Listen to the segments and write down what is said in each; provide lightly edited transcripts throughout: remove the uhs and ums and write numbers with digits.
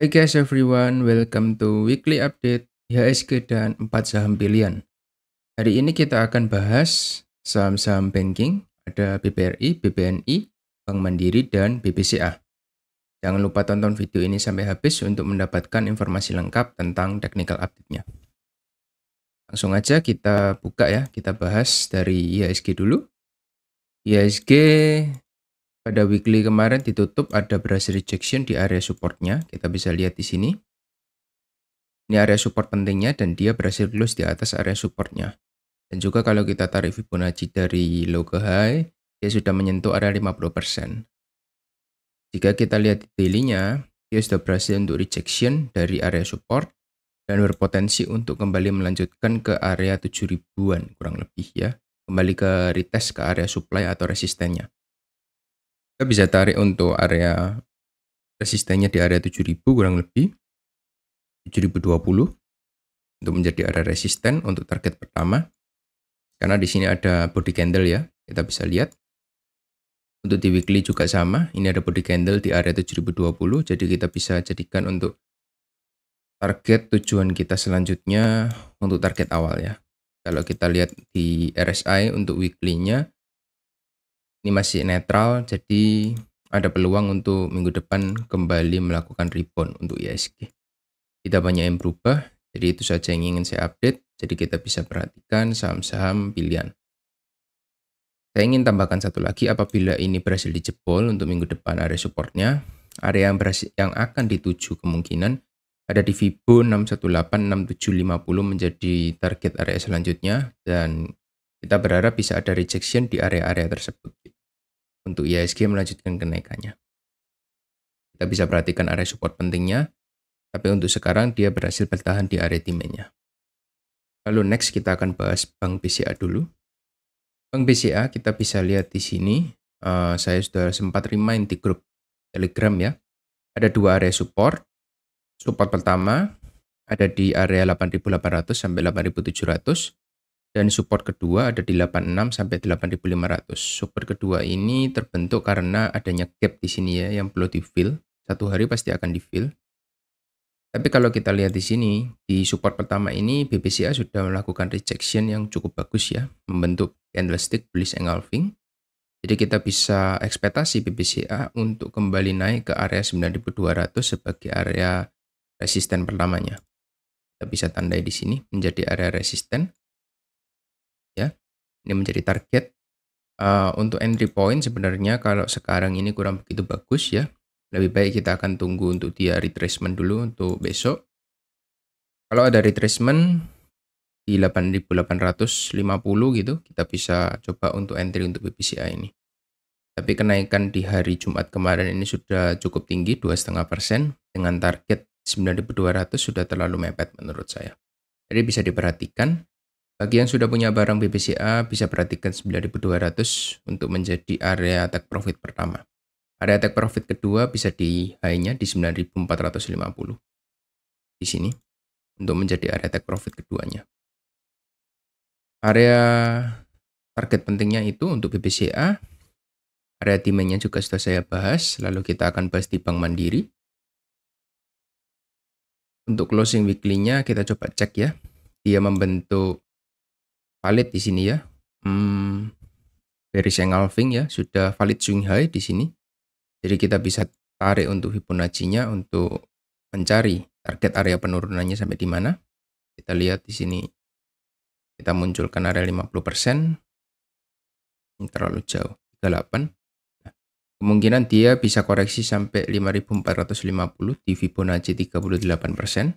Hey guys everyone, welcome to weekly update IHSG dan 4 saham pilihan. Hari ini kita akan bahas saham-saham banking, ada BBRI, BBNI, Bank Mandiri, dan BBCA. Jangan lupa tonton video ini sampai habis untuk mendapatkan informasi lengkap tentang technical update-nya. Langsung aja kita buka ya, kita bahas dari IHSG dulu. IHSG pada weekly kemarin ditutup ada berhasil rejection di area supportnya, kita bisa lihat di sini. Ini area support pentingnya dan dia berhasil close di atas area supportnya. Dan juga kalau kita tarik Fibonacci dari low ke high, dia sudah menyentuh area 50%. Jika kita lihat di daily-nya, dia sudah berhasil untuk rejection dari area support dan berpotensi untuk kembali melanjutkan ke area 7000-an kurang lebih ya. Kembali ke retest ke area supply atau resistennya. Kita bisa tarik untuk area resistennya di area 7000 kurang lebih 7020 untuk menjadi area resisten untuk target pertama. Karena di sini ada body candle ya, kita bisa lihat. Untuk di weekly juga sama, ini ada body candle di area 7020, jadi kita bisa jadikan untuk target tujuan kita selanjutnya untuk target awal ya. Kalau kita lihat di RSI untuk weekly-nya, ini masih netral, jadi ada peluang untuk minggu depan kembali melakukan rebound untuk IHSG. Tidak banyak yang berubah, jadi itu saja yang ingin saya update. Jadi kita bisa perhatikan saham-saham pilihan. Saya ingin tambahkan satu lagi, apabila ini berhasil dijebol untuk minggu depan area supportnya, area yang akan dituju kemungkinan ada di Fibo 618-6750 menjadi target area selanjutnya, dan kita berharap bisa ada rejection di area-area tersebut untuk IHSG melanjutkan kenaikannya. Kita bisa perhatikan area support pentingnya, tapi untuk sekarang dia berhasil bertahan di area demand-nya. Lalu next kita akan bahas Bank BCA dulu. Bank BCA kita bisa lihat di sini, saya sudah sempat remind di grup Telegram ya. Ada dua area support. Support pertama ada di area 8.800 sampai 8.700 dan support kedua ada di 86 sampai 8.500. Support kedua ini terbentuk karena adanya gap di sini ya yang perlu di-fill. Satu hari pasti akan di-fill. Tapi kalau kita lihat di sini, di support pertama ini BBCA sudah melakukan rejection yang cukup bagus ya, membentuk candlestick bullish engulfing. Jadi kita bisa ekspektasi BBCA untuk kembali naik ke area 9.200 sebagai area resisten pertamanya. Kita bisa tandai di sini menjadi area resisten. Ya, ini menjadi target. Untuk entry point sebenarnya kalau sekarang ini kurang begitu bagus ya. Lebih baik kita akan tunggu untuk dia retracement dulu untuk besok. Kalau ada retracement di 8.850 gitu, kita bisa coba untuk entry untuk BBCA ini. Tapi kenaikan di hari Jumat kemarin ini sudah cukup tinggi, 2,5%, dengan target 9.200 sudah terlalu mepet menurut saya. Jadi bisa diperhatikan, bagi yang sudah punya barang BBCA bisa perhatikan 9.200 untuk menjadi area take profit pertama. Area take profit kedua bisa di high-nya di 9.450 di sini untuk menjadi area take profit keduanya. Area target pentingnya itu untuk BBCA, area demand-nya juga sudah saya bahas, lalu kita akan bahas di Bank Mandiri. Untuk closing weekly-nya kita coba cek ya, dia membentuk valid di sini ya, bearish engulfing ya, sudah valid swing high di sini. Jadi kita bisa tarik untuk Fibonacci-nya untuk mencari target area penurunannya sampai di mana. Kita lihat di sini, kita munculkan area 50%, ini terlalu jauh, 38. Nah, kemungkinan dia bisa koreksi sampai 5.450 di Fibonacci 38%.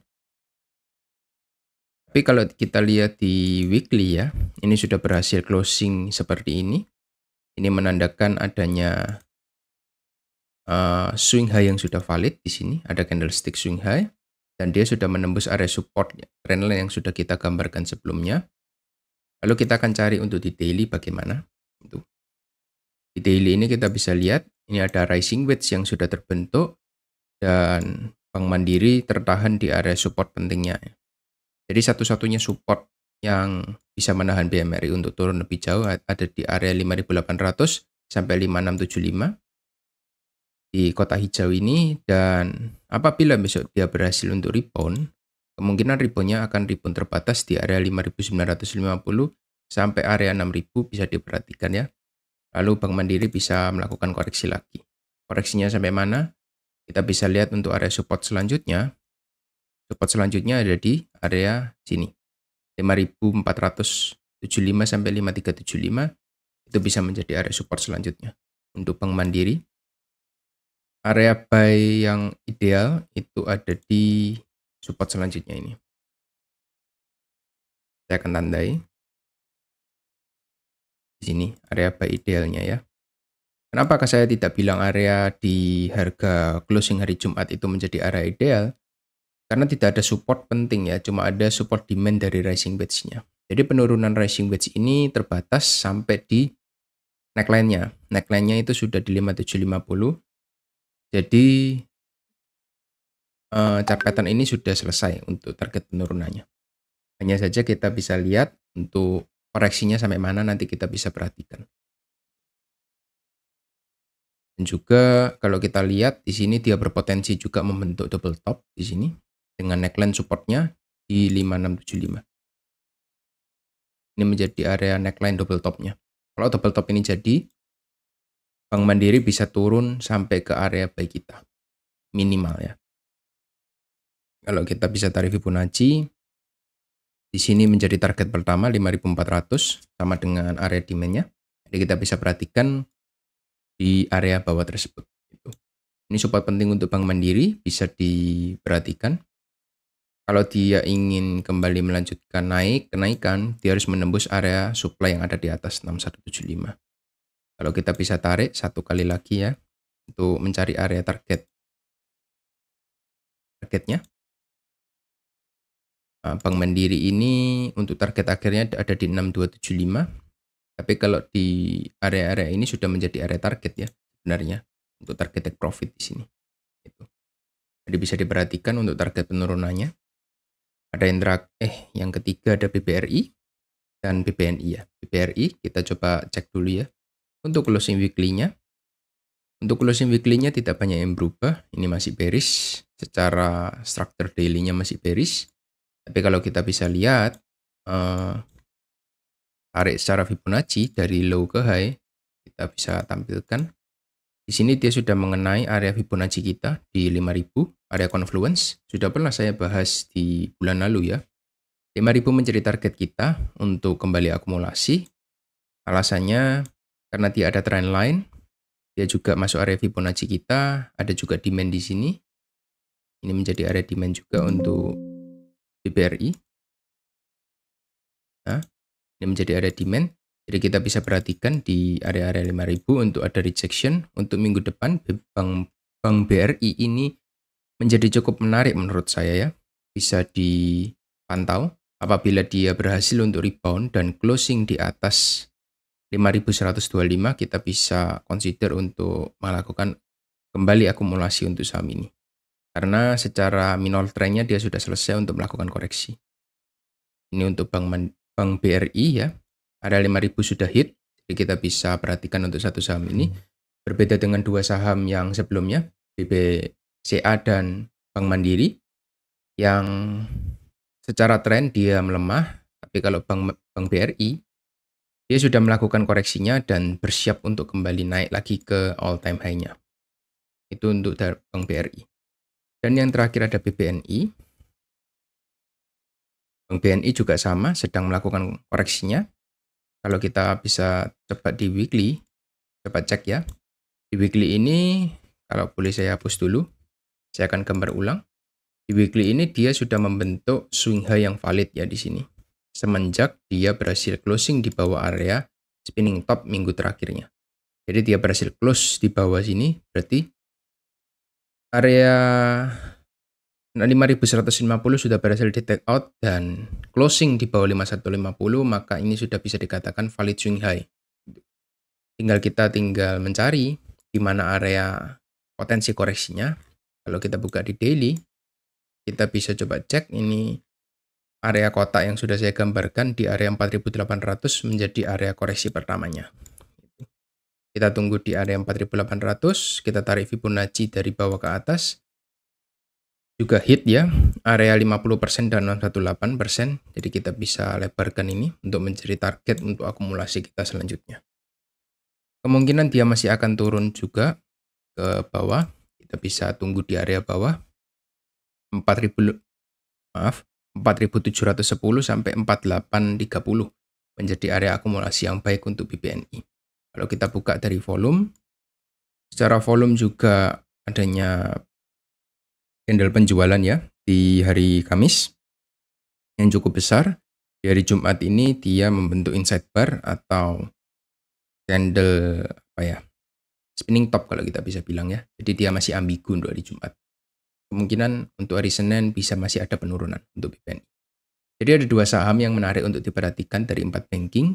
Tapi kalau kita lihat di weekly ya, ini sudah berhasil closing seperti ini. Ini menandakan adanya swing high yang sudah valid di sini, ada candlestick swing high, dan dia sudah menembus area support trendline yang sudah kita gambarkan sebelumnya. Lalu kita akan cari untuk di daily bagaimana. Di daily ini kita bisa lihat, ini ada rising wedge yang sudah terbentuk, dan Bank Mandiri tertahan di area support pentingnya. Jadi satu-satunya support yang bisa menahan BMRI untuk turun lebih jauh ada di area 5.800 sampai 5.675. di kotak hijau ini, dan apabila besok dia berhasil untuk rebound, kemungkinan reboundnya akan rebound terbatas di area 5.950 sampai area 6.000 bisa diperhatikan ya. Lalu Bank Mandiri bisa melakukan koreksi lagi. Koreksinya sampai mana? Kita bisa lihat untuk area support selanjutnya. Support selanjutnya ada di area sini. 5.475 sampai 5.375 itu bisa menjadi area support selanjutnya. Untuk Bank Mandiri, area buy yang ideal itu ada di support selanjutnya ini. Saya akan tandai di sini area buy idealnya ya. Kenapa saya tidak bilang area di harga closing hari Jumat itu menjadi area ideal? Karena tidak ada support penting ya, cuma ada support demand dari rising wedge-nya. Jadi penurunan rising wedge ini terbatas sampai di neckline-nya. Neckline-nya itu sudah di 5750. Jadi chart pattern ini sudah selesai untuk target penurunannya. Hanya saja kita bisa lihat untuk koreksinya sampai mana nanti kita bisa perhatikan. Dan juga kalau kita lihat di sini dia berpotensi juga membentuk double top di sini dengan neckline supportnya di 5675. Ini menjadi area neckline double topnya. Kalau double top ini jadi, Bank Mandiri bisa turun sampai ke area buy kita minimal ya. Kalau kita bisa tarik Fibonacci, di sini menjadi target pertama 5.400 sama dengan area demand-nya. Jadi kita bisa perhatikan di area bawah tersebut. Ini support penting untuk Bank Mandiri, bisa diperhatikan. Kalau dia ingin kembali melanjutkan kenaikan, dia harus menembus area supply yang ada di atas 6175. Kalau kita bisa tarik satu kali lagi ya, untuk mencari area targetnya. Bank Mandiri ini untuk target akhirnya ada di 6275. Tapi kalau di area-area ini sudah menjadi area target ya sebenarnya untuk target take profit di sini. Gitu. Jadi bisa diperhatikan untuk target penurunannya. Ada yang ketiga ada BBRI dan BBNI ya. BBRI kita coba cek dulu ya. Untuk closing weekly-nya. Untuk closing weekly-nya tidak banyak yang berubah. Ini masih bearish. Secara structure daily-nya masih bearish. Tapi kalau kita bisa lihat tarik secara Fibonacci dari low ke high, kita bisa tampilkan. Di sini dia sudah mengenai area Fibonacci kita di 5000, area confluence. Sudah pernah saya bahas di bulan lalu ya. 5000 menjadi target kita untuk kembali akumulasi. Alasannya karena dia ada trend line, dia juga masuk area Fibonacci kita, ada juga demand di sini. Ini menjadi area demand juga untuk BBRI. Nah, ini menjadi area demand. Jadi kita bisa perhatikan di area-area 5000 untuk ada rejection. Untuk minggu depan Bank BRI ini menjadi cukup menarik menurut saya ya. Bisa dipantau apabila dia berhasil untuk rebound dan closing di atas 5125, kita bisa consider untuk melakukan kembali akumulasi untuk saham ini. Karena secara minor trendnya dia sudah selesai untuk melakukan koreksi. Ini untuk Bank BRI ya. Area 5000 sudah hit, jadi kita bisa perhatikan untuk satu saham ini. Berbeda dengan dua saham yang sebelumnya, BBCA dan Bank Mandiri, yang secara tren dia melemah, tapi kalau Bank BRI, dia sudah melakukan koreksinya dan bersiap untuk kembali naik lagi ke all time high-nya. Itu untuk Bank BRI. Dan yang terakhir ada BBNI. Bank BNI juga sama, sedang melakukan koreksinya. Kalau kita bisa coba di weekly, coba cek ya. Di weekly ini, kalau boleh saya hapus dulu, saya akan gambar ulang. Di weekly ini dia sudah membentuk swing high yang valid ya di sini. Semenjak dia berhasil closing di bawah area spinning top minggu terakhirnya. Jadi dia berhasil close di bawah sini, berarti area 5150 sudah berhasil di take out dan closing di bawah 5150, maka ini sudah bisa dikatakan valid swing high. Tinggal mencari di mana area potensi koreksinya. Kalau kita buka di daily, kita bisa coba cek ini area kotak yang sudah saya gambarkan di area 4800 menjadi area koreksi pertamanya. Kita tunggu di area 4.800, kita tarik Fibonacci dari bawah ke atas. Juga hit ya, area 50% dan 0,18%. Jadi kita bisa lebarkan ini untuk menjadi target untuk akumulasi kita selanjutnya. Kemungkinan dia masih akan turun juga ke bawah. Kita bisa tunggu di area bawah 4.710 sampai 4.830 menjadi area akumulasi yang baik untuk BBNI. Kalau kita buka dari volume, secara volume juga adanya candle penjualan ya di hari Kamis yang cukup besar. Di hari Jumat ini dia membentuk inside bar atau candle spinning top kalau kita bisa bilang ya. Jadi dia masih ambigu untuk hari Jumat. Kemungkinan untuk hari Senin bisa masih ada penurunan untuk BBNI. Jadi ada dua saham yang menarik untuk diperhatikan dari 4 banking.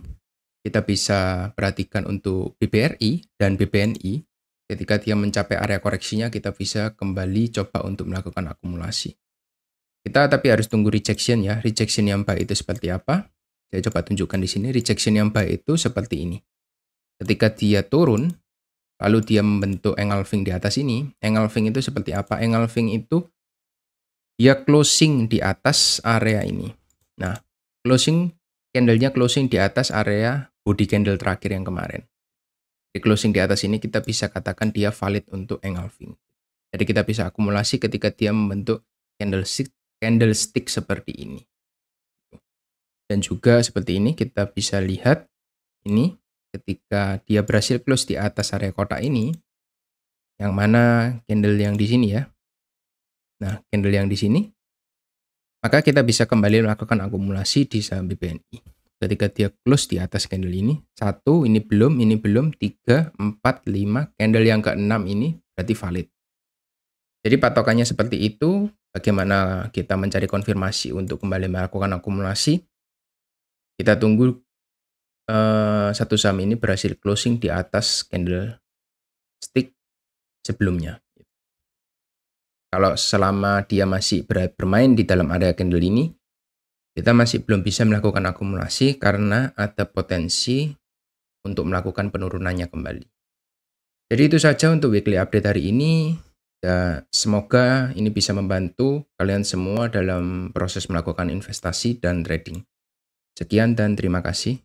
Kita bisa perhatikan untuk BBRI dan BBNI. Ketika dia mencapai area koreksinya, kita bisa kembali coba untuk melakukan akumulasi. Kita tapi harus tunggu rejection ya. Rejection yang baik itu seperti apa? Saya coba tunjukkan di sini. Rejection yang baik itu seperti ini. Ketika dia turun, lalu dia membentuk engulfing di atas ini. Engulfing itu seperti apa? Engulfing itu dia closing di atas area ini. Nah, candlenya closing di atas area body candle terakhir yang kemarin. Di closing di atas ini kita bisa katakan dia valid untuk engulfing. Jadi kita bisa akumulasi ketika dia membentuk candlestick seperti ini. Dan juga seperti ini kita bisa lihat ini ketika dia berhasil close di atas area kotak ini, yang mana candle yang di sini ya. Nah, candle yang di sini, maka kita bisa kembali melakukan akumulasi di saham BBNI. Ketika dia close di atas candle ini, 1, ini belum, 3, 4, 5, candle yang ke-6 ini berarti valid. Jadi patokannya seperti itu. Bagaimana kita mencari konfirmasi untuk kembali melakukan akumulasi? Kita tunggu satu saham ini berhasil closing di atas candlestick sebelumnya. Kalau selama dia masih bermain di dalam area candle ini, kita masih belum bisa melakukan akumulasi karena ada potensi untuk melakukan penurunannya kembali. Jadi itu saja untuk weekly update hari ini. Ya, semoga ini bisa membantu kalian semua dalam proses melakukan investasi dan trading. Sekian dan terima kasih.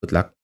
Good luck.